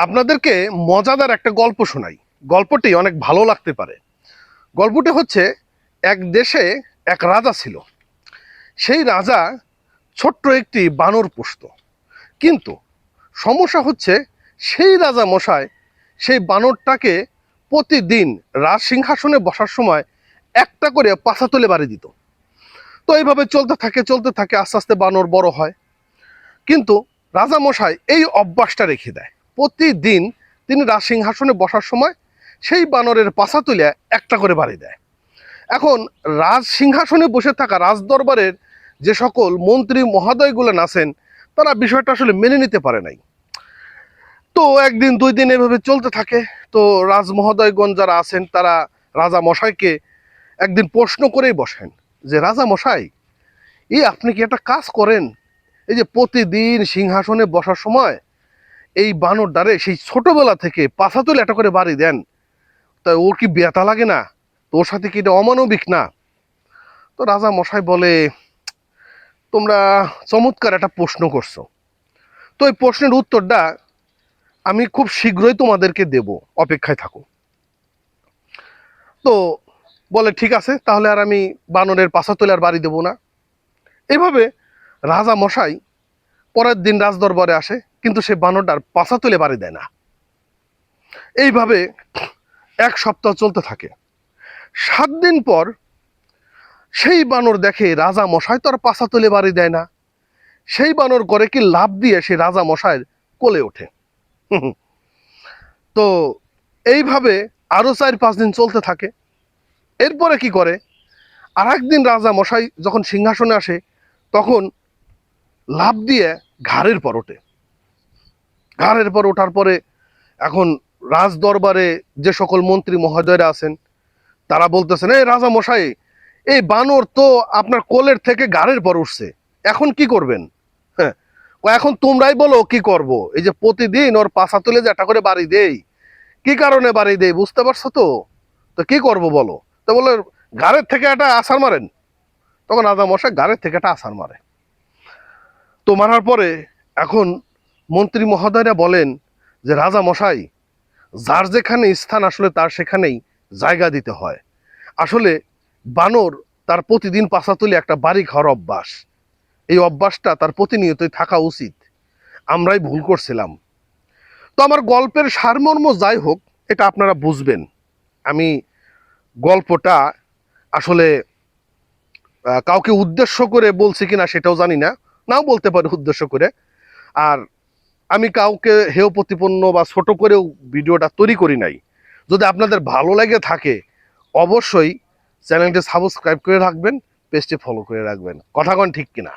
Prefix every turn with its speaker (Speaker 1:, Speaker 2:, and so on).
Speaker 1: আপনাদেরকে মজাদার একটা গল্প শোনাই। গল্পটি অনেক ভালো লাগতে পারে। গল্পটি হচ্ছে, এক দেশে এক রাজা ছিল। সেই রাজা ছোট্ট একটি বানর পুষত। কিন্তু সমস্যা হচ্ছে, সেই রাজা মশাই সেই বানরটাকে প্রতিদিন রাজ সিংহাসনে বসার সময় একটা করে পাছা তুলে বাড়ি দিত। তো এইভাবে চলতে থাকে আস্তে আস্তে বানর বড় হয়। কিন্তু রাজা মশাই এই অভ্যাসটা রেখে দেয়, প্রতিদিন তিনি রাজ সিংহাসনে বসার সময় সেই বানরের পাছা তুলে একটা করে বাড়ি দেয়। এখন রাজ সিংহাসনে বসে থাকা রাজ দরবারের যে সকল মন্ত্রী মহোদয়গুলো আছেন, তারা বিষয়টা আসলে মেনে নিতে পারে নাই। তো একদিন দুই দিন এভাবে চলতে থাকে। তো রাজ মহোদয়গণ যারা আছেন, তারা রাজা মশাইকে একদিন প্রশ্ন করেই বসেন যে, রাজা মশাই, আপনি কি একটা কাজ করেন? এই যে প্রতিদিন সিংহাসনে বসার সময় এই বানর দ্বারে সেই ছোটবেলা থেকে পাছা তুলে একটা করে বাড়ি দেন, তাই ওর কি ব্যথা লাগে না? তোর সাথে কি এটা অমানবিক না? তো রাজা মশাই বলে, তোমরা চমৎকার একটা প্রশ্ন করছো। তো এই প্রশ্নের উত্তরটা আমি খুব শীঘ্রই তোমাদেরকে দেব, অপেক্ষায় থাকো। তো বলে, ঠিক আছে, তাহলে আর আমি বানরের পাছা তুলে আর বাড়ি দেবো না। এইভাবে রাজা মশাই পরের দিন রাজদরবারে আসে, কিন্তু সে বানরটার পাছা তুলে বাড়ি দেয় না। এইভাবে এক সপ্তাহ চলতে থাকে। 7 দিন পর সেই বানর দেখে রাজা মশাই তো আর পাছা তুলে বাড়ি দেয় না। সেই বানর করে কি লাফ দিয়ে সে রাজা মশাইয়ের কোলে ওঠে। তো এইভাবে আরো 4-5 দিন চলতে থাকে। এরপরে কি করে, আর একদিন রাজা মশাই যখন সিংহাসনে আসে, তখন লাফ দিয়ে ঘাড়ের পর ওঠে। ঘাড়ের পর ওঠার পরে এখন রাজ দরবারে যে সকল মন্ত্রী মহোদয়রা আছেন, তারা বলতেছেন, এই রাজা মশাই, এই বানর তো আপনার কোলের থেকে ঘাড়ের পর উঠছে, এখন কি করবেন? হ্যাঁ, এখন তোমরাই বলো কি করব। এই যে প্রতিদিন ওর পাছা তুলে যে একটা করে বাড়ি দেই, কি কারণে বাড়ি দেই বুঝতে পারছো তো? তো কি করব বলো? তো বলে, ঘাড়ের থেকে একটা আছাড় মারেন। তখন রাজা মশাই ঘাড়ের থেকে একটা আছাড় মারে। তো মারার পরে এখন মন্ত্রী মহোদয়রা বলেন যে, রাজা মশাই, যার যেখানে স্থান আসলে তার সেখানেই জায়গা দিতে হয়। আসলে বানর তার প্রতিদিন পাছা তুলে একটা বাড়ি খাওয়ার অভ্যাস, এই অভ্যাসটা তার প্রতিনিয়তই থাকা উচিত। আমরাই ভুল করছিলাম। তো আমার গল্পের সারমর্ম যাই হোক, এটা আপনারা বুঝবেন। আমি গল্পটা আসলে কাউকে উদ্দেশ্য করে বলছি কিনা সেটাও জানি না, নাও বলতে পারি উদ্দেশ্য করে। আর আমি কাউকে হেয় প্রতিপন্ন বা ছোট করেও ভিডিওটা তৈরি করি নাই। যদি আপনাদের ভালো লাগে থাকে, অবশ্যই চ্যানেলটি সাবস্ক্রাইব করে রাখবেন, পেজটি ফলো করে রাখবেন। কথা কোন ঠিক কিনা?